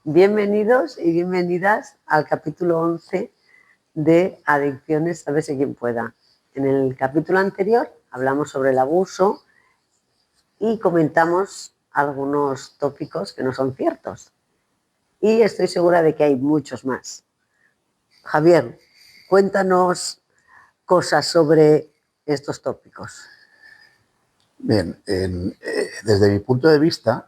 Bienvenidos y bienvenidas al capítulo 11 de Adicciones, sálvese quien pueda. En el capítulo anterior hablamos sobre el abuso y comentamos algunos tópicos que no son ciertos. Y estoy segura de que hay muchos más. Javier, cuéntanos cosas sobre estos tópicos. Bien, desde mi punto de vista,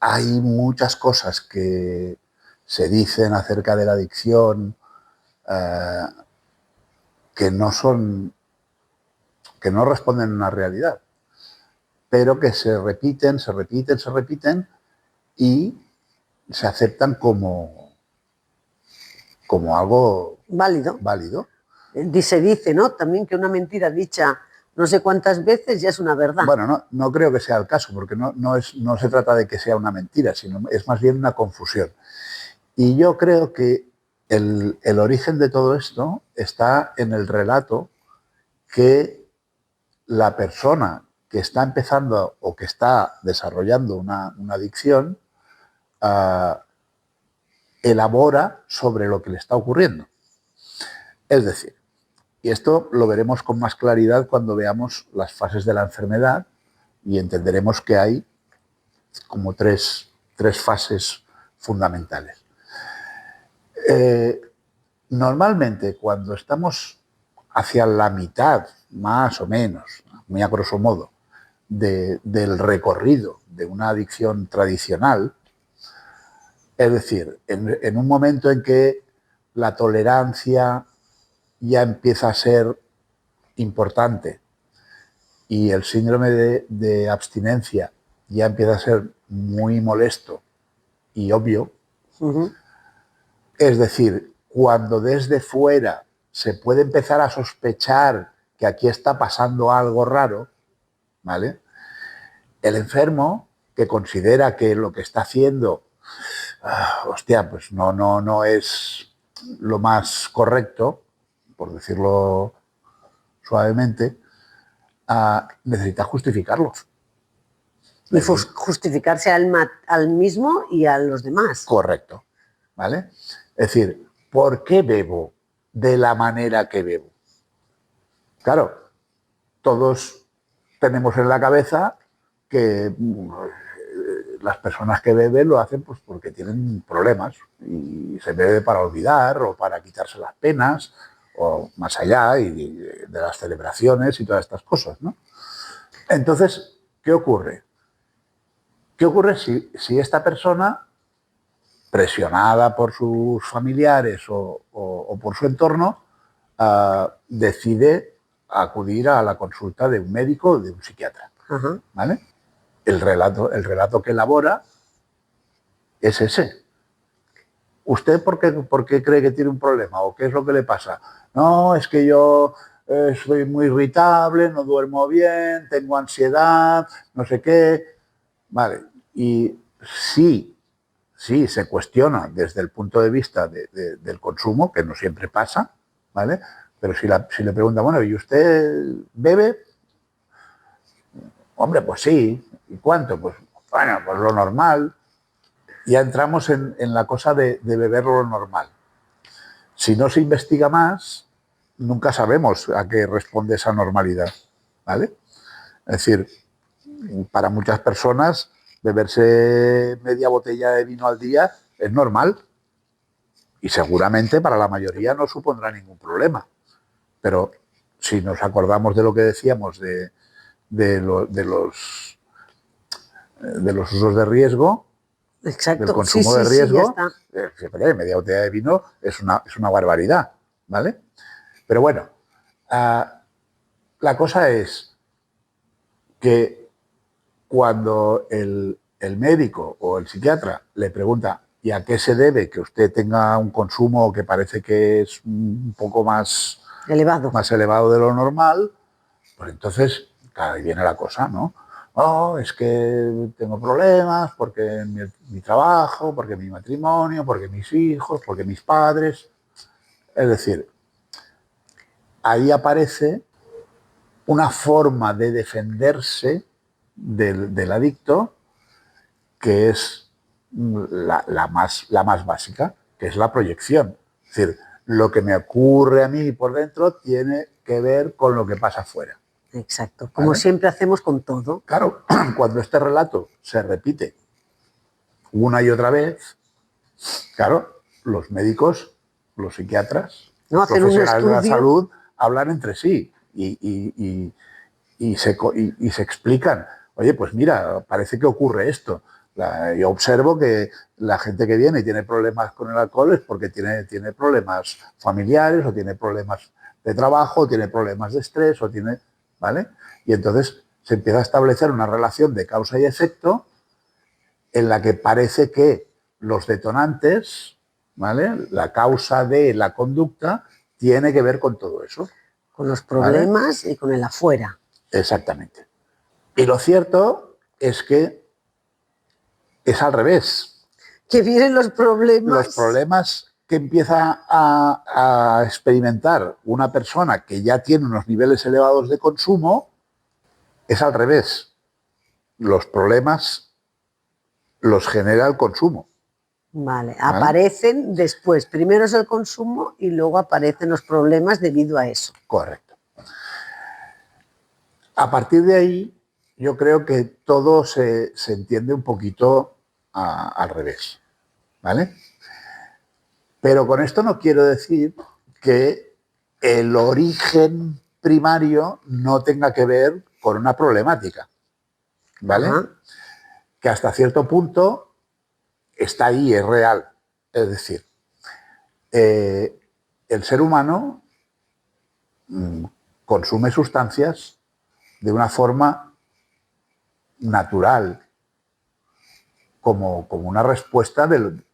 hay muchas cosas que se dicen acerca de la adicción que no responden a una realidad, pero que se repiten y se aceptan como algo válido. Se dice, ¿no? También que una mentira dicha no sé cuántas veces ya es una verdad. Bueno, no creo que sea el caso, porque no se trata de que sea una mentira, sino es más bien una confusión. Y yo creo que el origen de todo esto está en el relato que la persona que está empezando o que está desarrollando una adicción elabora sobre lo que le está ocurriendo. Es decir, y esto lo veremos con más claridad cuando veamos las fases de la enfermedad y entenderemos que hay como tres fases fundamentales. Normalmente, cuando estamos hacia la mitad, más o menos, muy a grosso modo, del recorrido de una adicción tradicional, es decir, en un momento en que la tolerancia ya empieza a ser importante y el síndrome de abstinencia ya empieza a ser muy molesto y obvio, es decir, cuando desde fuera se puede empezar a sospechar que aquí está pasando algo raro, ¿vale? El enfermo, que considera que lo que está haciendo, pues no es lo más correcto, por decirlo suavemente, necesita justificarlos. Y justificarse al mismo y a los demás. Correcto, ¿vale? Es decir, ¿por qué bebo de la manera que bebo? Claro, todos tenemos en la cabeza que las personas que beben lo hacen pues porque tienen problemas y se bebe para olvidar o para quitarse las penas o más allá y de las celebraciones y todas estas cosas, ¿no? Entonces, ¿qué ocurre? ¿Qué ocurre si esta persona, presionada por sus familiares o por su entorno, decide acudir a la consulta de un médico o de un psiquiatra? ¿Vale? El relato que elabora es ese. ¿Usted por qué cree que tiene un problema? ¿O qué es lo que le pasa? No, es que yo soy muy irritable, no duermo bien, tengo ansiedad, no sé qué. Vale, y sí se cuestiona desde el punto de vista del consumo, que no siempre pasa, ¿vale? Pero si le pregunta, bueno, ¿y usted bebe? Hombre, pues sí. ¿Y cuánto? Pues bueno, pues lo normal. Ya entramos en la cosa de beber lo normal. Si no se investiga más, nunca sabemos a qué responde esa normalidad, ¿vale? Es decir, para muchas personas beberse media botella de vino al día es normal y seguramente para la mayoría no supondrá ningún problema. Pero si nos acordamos de lo que decíamos de los usos de riesgo, exacto, del consumo de riesgo, sí, media botella de vino es una barbaridad, ¿vale? Pero bueno, la cosa es que cuando el médico o el psiquiatra le pregunta ¿y a qué se debe que usted tenga un consumo que parece que es un poco más elevado de lo normal? Pues entonces, claro, ahí viene la cosa, ¿no? Oh, es que tengo problemas porque mi trabajo, porque mi matrimonio, porque mis hijos, porque mis padres. Es decir, ahí aparece una forma de defenderse del adicto que es la más básica, que es la proyección. Es decir, lo que me ocurre a mí por dentro tiene que ver con lo que pasa afuera. Exacto, como ¿Vale? siempre hacemos con todo. Claro, cuando este relato se repite una y otra vez, claro, los médicos, los psiquiatras, ¿No? los Hacer un profesionales de la estudio. salud hablan entre sí y se explican. Oye, pues mira, parece que ocurre esto. Yo observo que la gente que viene y tiene problemas con el alcohol es porque tiene problemas familiares o tiene problemas de trabajo o tiene problemas de estrés o tiene, ¿vale? Y entonces se empieza a establecer una relación de causa y efecto en la que parece que los detonantes, ¿vale? La causa de la conducta tiene que ver con todo eso. Con los ¿Vale? problemas y con el afuera. Exactamente. Y lo cierto es que es al revés. Que vienen los Los problemas. problemas que empieza a experimentar una persona que ya tiene unos niveles elevados de consumo es al revés. Los problemas los genera el consumo. Vale, ¿Vale? aparecen después. Primero es el consumo y luego aparecen los problemas debido a eso. Correcto. A partir de ahí, yo creo que todo se entiende un poquito al revés. ¿Vale? Pero con esto no quiero decir que el origen primario no tenga que ver con una problemática, ¿vale? Ajá. Que hasta cierto punto está ahí, es real. Es decir, el ser humano consume sustancias de una forma natural, como una respuesta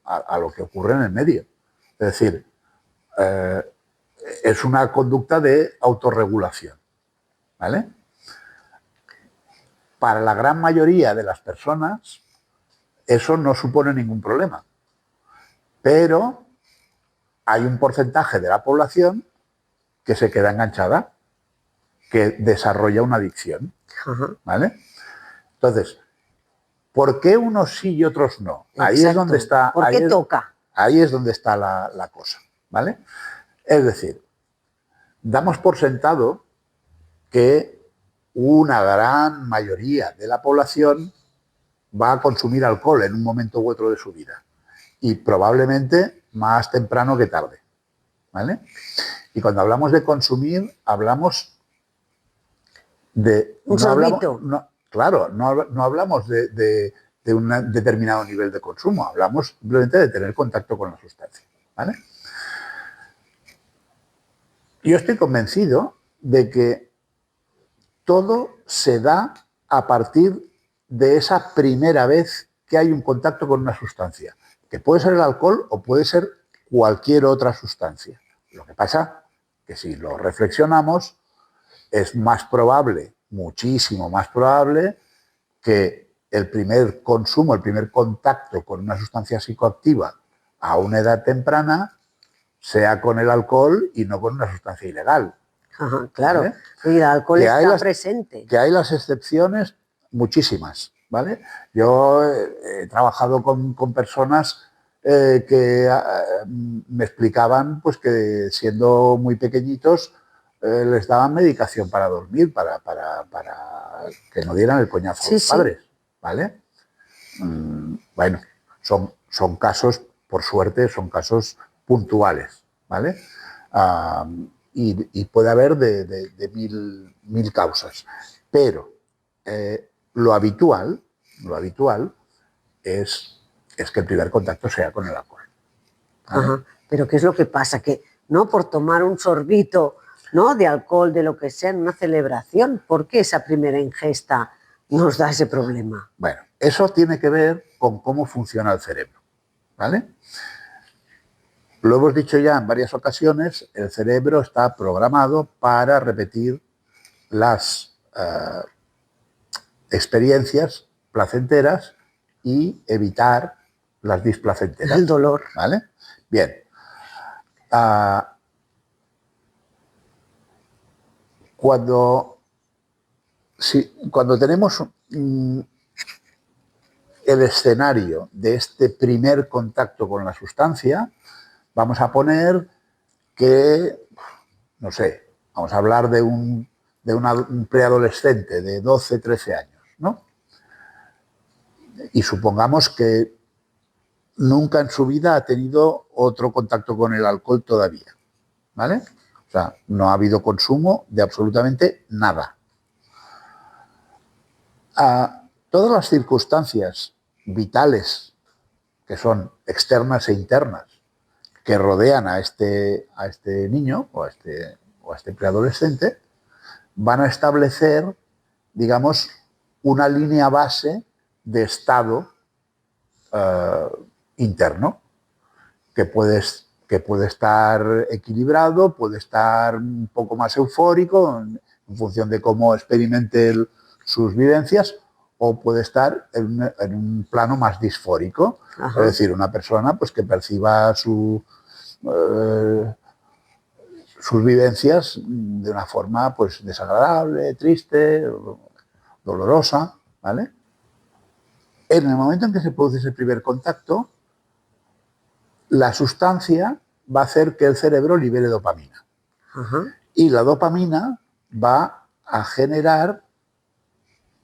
a lo que ocurre en el medio. Es decir, es una conducta de autorregulación. ¿Vale? Para la gran mayoría de las personas eso no supone ningún problema. Pero hay un porcentaje de la población que se queda enganchada, que desarrolla una adicción. ¿Vale? Entonces, ¿por qué unos sí y otros no? Ahí Exacto. es donde está. ¿Por qué toca? Ahí es donde está la cosa. ¿Vale? Es decir, damos por sentado que una gran mayoría de la población va a consumir alcohol en un momento u otro de su vida. Y probablemente más temprano que tarde. ¿Vale? Y cuando hablamos de consumir, hablamos de... Un sorbito. Claro, no hablamos de un determinado nivel de consumo, hablamos simplemente de tener contacto con la sustancia. ¿Vale? Yo estoy convencido de que todo se da a partir de esa primera vez que hay un contacto con una sustancia, que puede ser el alcohol o puede ser cualquier otra sustancia. Lo que pasa que si lo reflexionamos, es más probable, muchísimo más probable, que el primer consumo, el primer contacto con una sustancia psicoactiva a una edad temprana sea con el alcohol y no con una sustancia ilegal. Ajá, claro, ¿vale? el alcohol está presente. Que hay las excepciones, muchísimas, ¿vale? Yo he trabajado con personas que me explicaban pues que siendo muy pequeñitos les daban medicación para dormir, para que no dieran el coñazo a los padres, ¿vale? Bueno, son casos, por suerte, son casos puntuales, ¿vale? Y puede haber de mil causas. Pero lo habitual es que el primer contacto sea con el alcohol. ¿Vale? Ajá. Pero ¿qué es lo que pasa? Que no por tomar un sorbito, ¿no?, de alcohol, de lo que sea, en una celebración, ¿por qué esa primera ingesta nos da ese problema? Bueno, eso tiene que ver con cómo funciona el cerebro, ¿vale? Lo hemos dicho ya en varias ocasiones, el cerebro está programado para repetir las experiencias placenteras y evitar las displacenteras. El dolor. ¿Vale? Bien. Cuando tenemos el escenario de este primer contacto con la sustancia, vamos a poner que, no sé, vamos a hablar de un preadolescente de 12, 13 años, ¿no? Y supongamos que nunca en su vida ha tenido otro contacto con el alcohol todavía, ¿vale? O sea, no ha habido consumo de absolutamente nada. Todas las circunstancias vitales, que son externas e internas, que rodean a este niño o a este preadolescente, van a establecer, digamos, una línea base de estado interno, que puede estar equilibrado, puede estar un poco más eufórico en función de cómo experimente sus vivencias, o puede estar en un plano más disfórico. Ajá. Es decir, una persona pues, que perciba sus vivencias de una forma pues, desagradable, triste, dolorosa, ¿vale? En el momento en que se produce ese primer contacto, la sustancia va a hacer que el cerebro libere dopamina. Ajá. Y la dopamina va a generar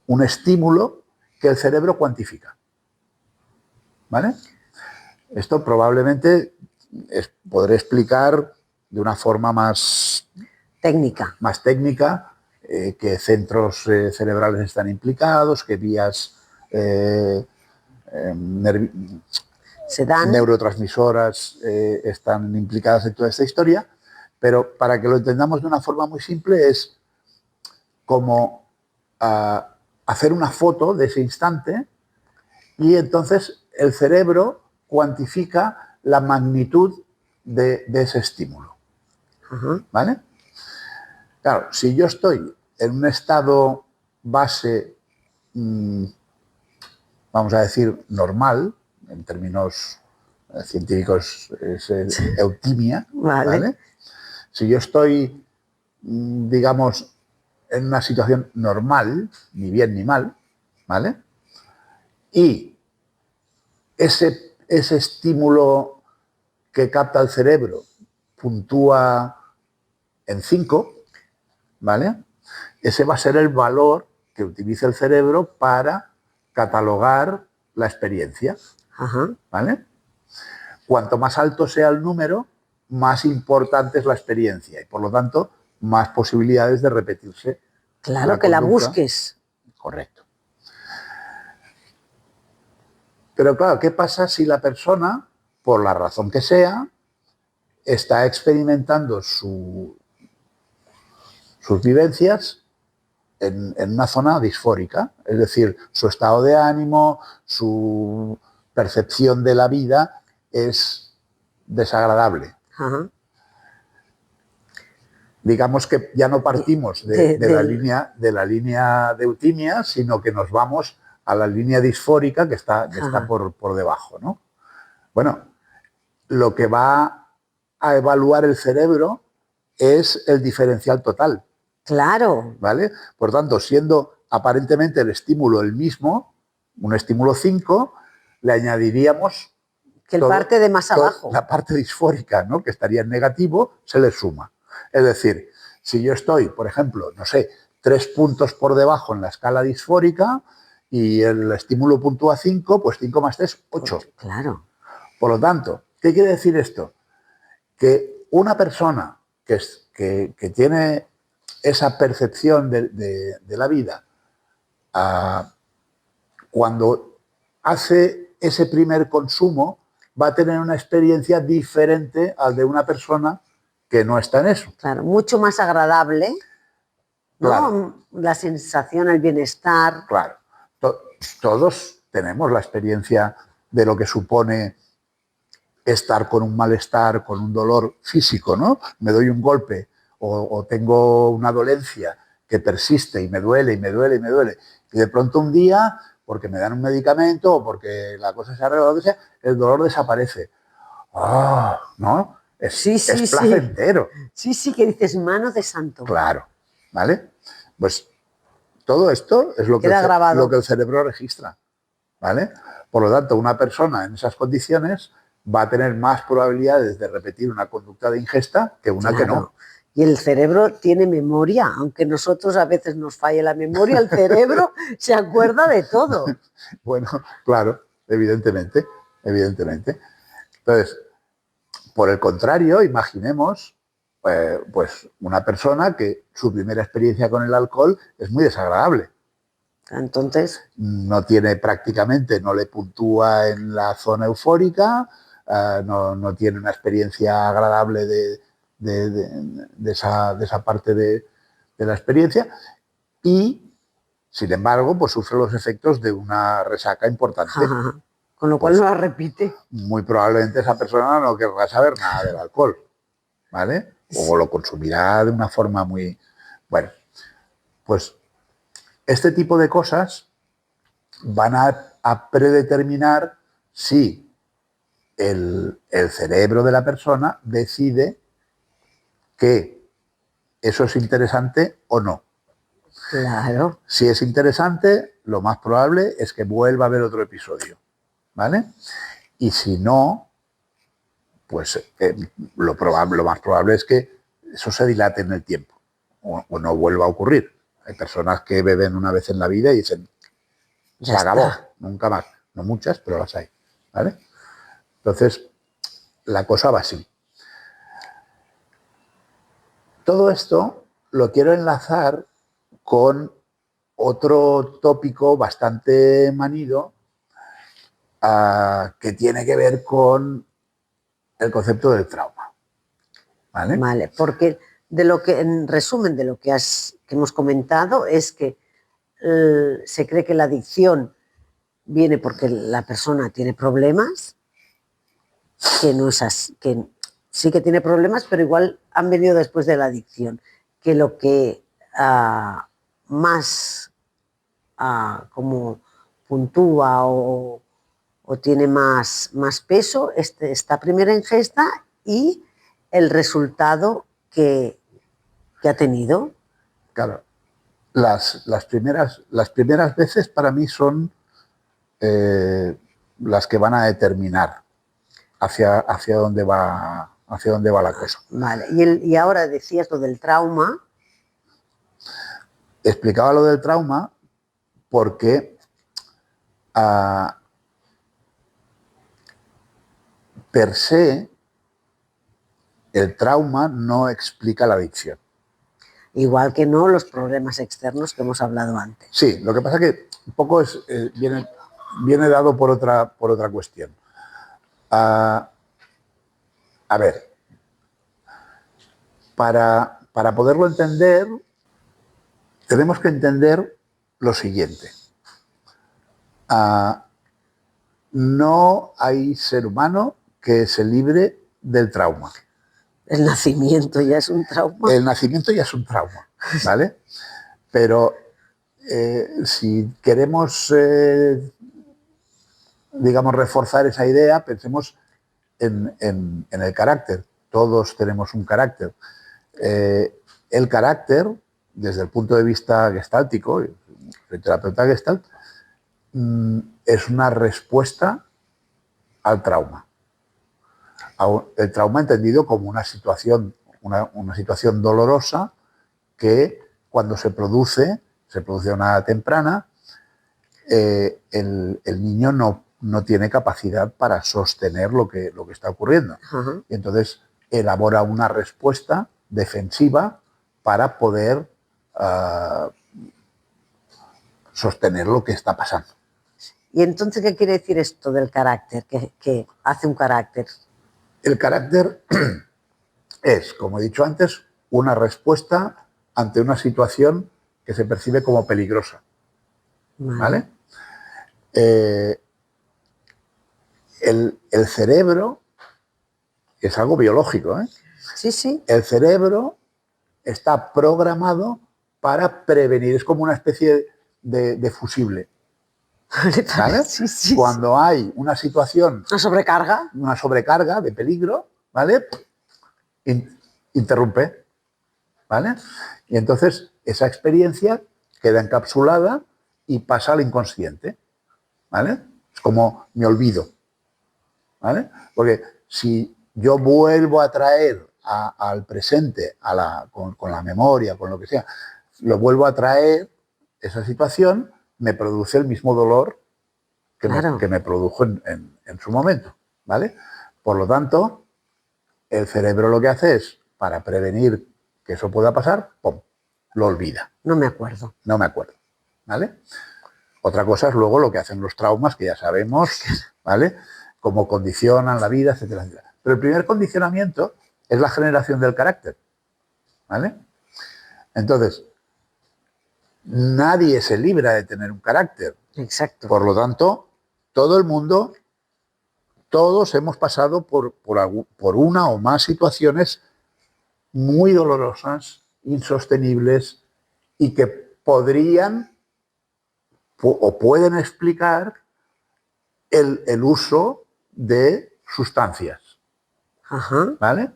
un estímulo que el cerebro cuantifica. ¿Vale? Esto probablemente podré explicar de una forma más técnica, qué centros cerebrales están implicados, qué vías neurotransmisoras están implicadas en toda esta historia, pero para que lo entendamos de una forma muy simple es como hacer una foto de ese instante y entonces el cerebro cuantifica la magnitud de ese estímulo. ¿Vale? Claro, si yo estoy en un estado base, vamos a decir, normal, en términos científicos es eutimia, ¿vale? Si yo estoy, digamos, en una situación normal, ni bien ni mal, ¿vale? Y ese estímulo que capta el cerebro puntúa en 5, ¿vale? Ese va a ser el valor que utiliza el cerebro para catalogar la experiencia. Ajá. ¿Vale? Cuanto más alto sea el número, más importante es la experiencia y, por lo tanto, más posibilidades de repetirse. Claro, que la busques. Correcto. Pero claro, ¿qué pasa si la persona, por la razón que sea, está experimentando sus vivencias en una zona disfórica? Es decir, su estado de ánimo, su percepción de la vida es desagradable. Ajá. Digamos que ya no partimos de la línea de eutimia, sino que nos vamos a la línea disfórica que está por debajo, ¿no? Bueno, lo que va a evaluar el cerebro es el diferencial total. Claro. ¿Vale? Por tanto, siendo aparentemente el estímulo el mismo, un estímulo 5, le añadiríamos que el parte de más abajo. La parte disfórica, ¿no? Que estaría en negativo, se le suma. Es decir, si yo estoy, por ejemplo, no sé, 3 puntos por debajo en la escala disfórica y el estímulo puntúa 5, pues 5 más 3, 8. Claro. Por lo tanto, ¿qué quiere decir esto? Que una persona que tiene esa percepción de la vida, cuando hace ese primer consumo, va a tener una experiencia diferente al de una persona que no está en eso. Claro, mucho más agradable, ¿no? Claro. La sensación, el bienestar. Claro. Todos tenemos la experiencia de lo que supone estar con un malestar, con un dolor físico, ¿no? Me doy un golpe o tengo una dolencia que persiste y me duele y me duele y me duele. Y de pronto un día, porque me dan un medicamento o porque la cosa se arregla o lo que sea, el dolor desaparece. ¡Ah! ¿No? Es placentero. Sí, que dices, mano de santo. Claro, ¿vale? Pues todo esto es lo que el cerebro registra, ¿vale? Por lo tanto, una persona en esas condiciones va a tener más probabilidades de repetir una conducta de ingesta que una que no. Y el cerebro tiene memoria, aunque nosotros a veces nos falle la memoria, el cerebro se acuerda de todo. Bueno, claro, evidentemente, evidentemente. Entonces, por el contrario, imaginemos pues una persona que su primera experiencia con el alcohol es muy desagradable. Entonces, no tiene prácticamente, no le puntúa en la zona eufórica, no tiene una experiencia agradable de esa parte de la experiencia y, sin embargo, pues sufre los efectos de una resaca importante. Con lo cual pues, no la repite. Muy probablemente esa persona no querrá saber nada del alcohol, ¿vale? O lo consumirá de una forma muy... Bueno, pues este tipo de cosas van a predeterminar si el cerebro de la persona decide que eso es interesante o no. Claro. Si es interesante, lo más probable es que vuelva a haber otro episodio, ¿vale? Y si no, pues lo más probable es que eso se dilate en el tiempo o no vuelva a ocurrir. Hay personas que beben una vez en la vida y dicen, se acabó, nunca más. No muchas, pero las hay, ¿vale? Entonces, la cosa va así. Todo esto lo quiero enlazar con otro tópico bastante manido que tiene que ver con el concepto del trauma. ¿Vale? Vale, porque de lo que, en resumen de lo que hemos comentado, es que se cree que la adicción viene porque la persona tiene problemas, que no es así, que sí que tiene problemas, pero igual han venido después de la adicción, que lo que más como puntúa o tiene más peso esta primera ingesta y el resultado que ha tenido. Claro, las primeras veces para mí son las que van a determinar hacia dónde va la cosa. Vale, y ahora decías lo del trauma. Explicaba lo del trauma porque per se el trauma no explica la adicción. Igual que no los problemas externos que hemos hablado antes. Sí, lo que pasa que un poco viene dado por otra cuestión. A ver, para poderlo entender, tenemos que entender lo siguiente. No hay ser humano que se libre del trauma. El nacimiento ya es un trauma. El nacimiento ya es un trauma, ¿vale? Pero si queremos, digamos, reforzar esa idea, pensemos en el carácter. Todos tenemos un carácter. El carácter, desde el punto de vista gestáltico, soy terapeuta gestalt, es una respuesta al trauma. El trauma entendido como una situación dolorosa que cuando se produce a una edad temprana, el niño no tiene capacidad para sostener lo que está ocurriendo. Uh-huh. Y entonces elabora una respuesta defensiva para poder sostener lo que está pasando. ¿Y entonces qué quiere decir esto del carácter? ¿Qué hace un carácter? El carácter es, como he dicho antes, una respuesta ante una situación que se percibe como peligrosa. ¿Vale? El cerebro es algo biológico, ¿eh? Sí, sí. El cerebro está programado para prevenir, es como una especie de fusible. ¿Vale? Sí, sí. Cuando hay una situación... Una sobrecarga de peligro, ¿vale? Interrumpe, ¿vale? Y entonces esa experiencia queda encapsulada y pasa al inconsciente, ¿vale? como me olvido, ¿vale? Porque si yo vuelvo a traer al presente, con la memoria, con lo que sea, lo vuelvo a traer, esa situación me produce el mismo dolor Claro. que me produjo en su momento, ¿vale? Por lo tanto, el cerebro lo que hace es, para prevenir que eso pueda pasar, ¡pum!, lo olvida. No me acuerdo. No me acuerdo, ¿vale? Otra cosa es luego lo que hacen los traumas, que ya sabemos, ¿vale? Cómo condicionan la vida, etcétera, etcétera. Pero el primer condicionamiento es la generación del carácter, ¿vale? Entonces, nadie se libra de tener un carácter. Exacto. Por lo tanto, todo el mundo, todos hemos pasado por una o más situaciones muy dolorosas, insostenibles y que podrían o pueden explicar el uso de sustancias. Ajá. ¿Vale?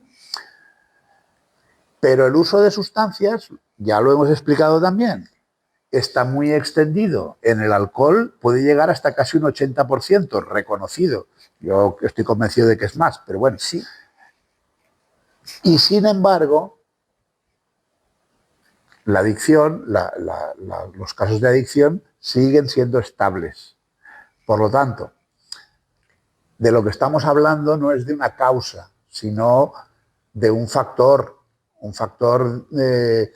Pero el uso de sustancias, ya lo hemos explicado también, está muy extendido. En el alcohol puede llegar hasta casi un 80% reconocido. Yo estoy convencido de que es más, pero bueno. Sí. Y sin embargo, la adicción, los casos de adicción siguen siendo estables. Por lo tanto, de lo que estamos hablando no es de una causa, sino de un factor de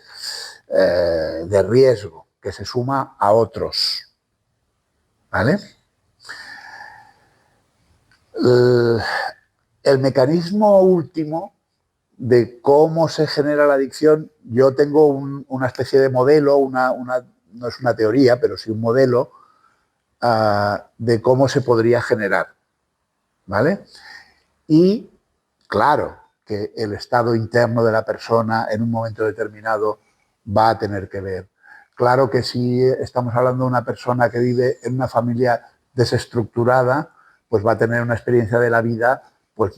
riesgo que se suma a otros. ¿Vale? El mecanismo último de cómo se genera la adicción, yo tengo una especie de modelo, no es una teoría, pero sí un modelo de cómo se podría generar. ¿Vale? Y claro que el estado interno de la persona en un momento determinado va a tener que ver. Claro que si estamos hablando de una persona que vive en una familia desestructurada, pues va a tener una experiencia de la vida pues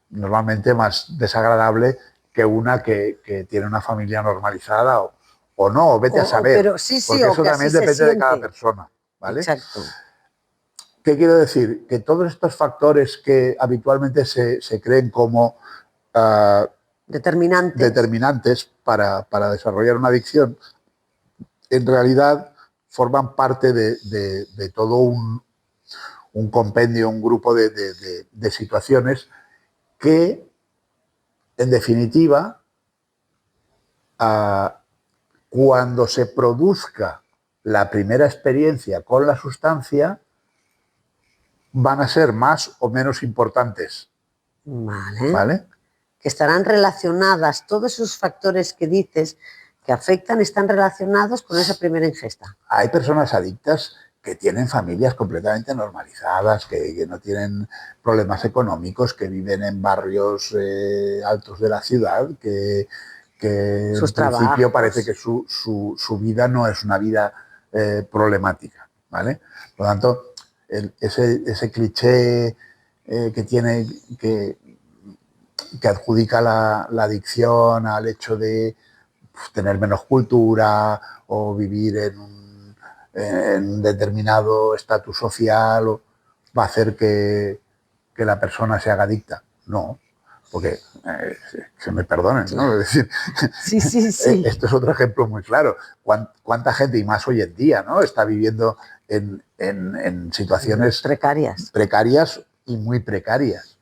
normalmente más desagradable que una que tiene una familia normalizada o no, vete a saber. Pero sí, porque eso que también depende de cada persona. ¿Vale? Exacto. ¿Qué quiero decir? Que todos estos factores que habitualmente se creen como determinantes para desarrollar una adicción, en realidad forman parte de todo un compendio, un grupo de situaciones que, en definitiva, cuando se produzca la primera experiencia con la sustancia, van a ser más o menos importantes. Vale. ¿Vale? Que estarán relacionadas, todos esos factores que dices que afectan, están relacionados con esa primera ingesta. Hay personas adictas que tienen familias completamente normalizadas, que no tienen problemas económicos, que viven en barrios altos de la ciudad, que en principio parece que su vida no es una vida problemática, ¿vale? Por lo tanto, ese cliché que tiene que adjudica la adicción al hecho de tener menos cultura o vivir en un determinado estatus social, va a hacer que la persona se haga adicta. No, porque se me perdonen, ¿no? Es decir, sí. Esto es otro ejemplo muy claro. ¿Cuánta gente, y más hoy en día, ¿no?, está viviendo en situaciones precarias y muy precarias?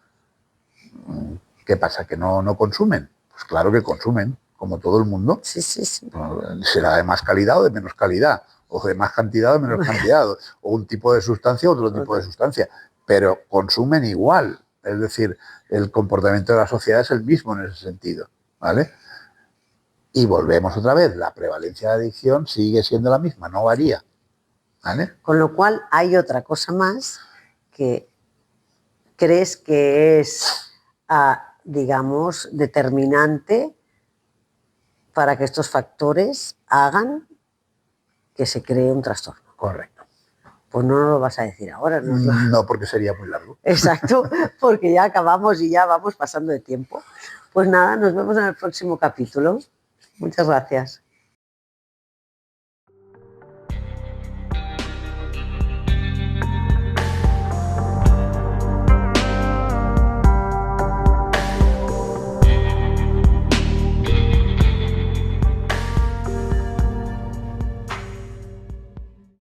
¿Qué pasa? ¿Que no consumen? Pues claro que consumen, como todo el mundo. Sí. Será de más calidad o de menos calidad, o de más cantidad o de menos cantidad, o un tipo de sustancia o otro tipo de sustancia, pero consumen igual. Es decir, el comportamiento de la sociedad es el mismo en ese sentido, ¿vale? Y volvemos otra vez, la prevalencia de adicción sigue siendo la misma, no varía, ¿vale? Con lo cual hay otra cosa más que crees que es, digamos, determinante para que estos factores hagan que se cree un trastorno. Correcto. Pues no nos lo vas a decir ahora. No, porque sería muy largo. Exacto, porque ya acabamos y ya vamos pasando de tiempo. Pues nada, nos vemos en el próximo capítulo. Muchas gracias.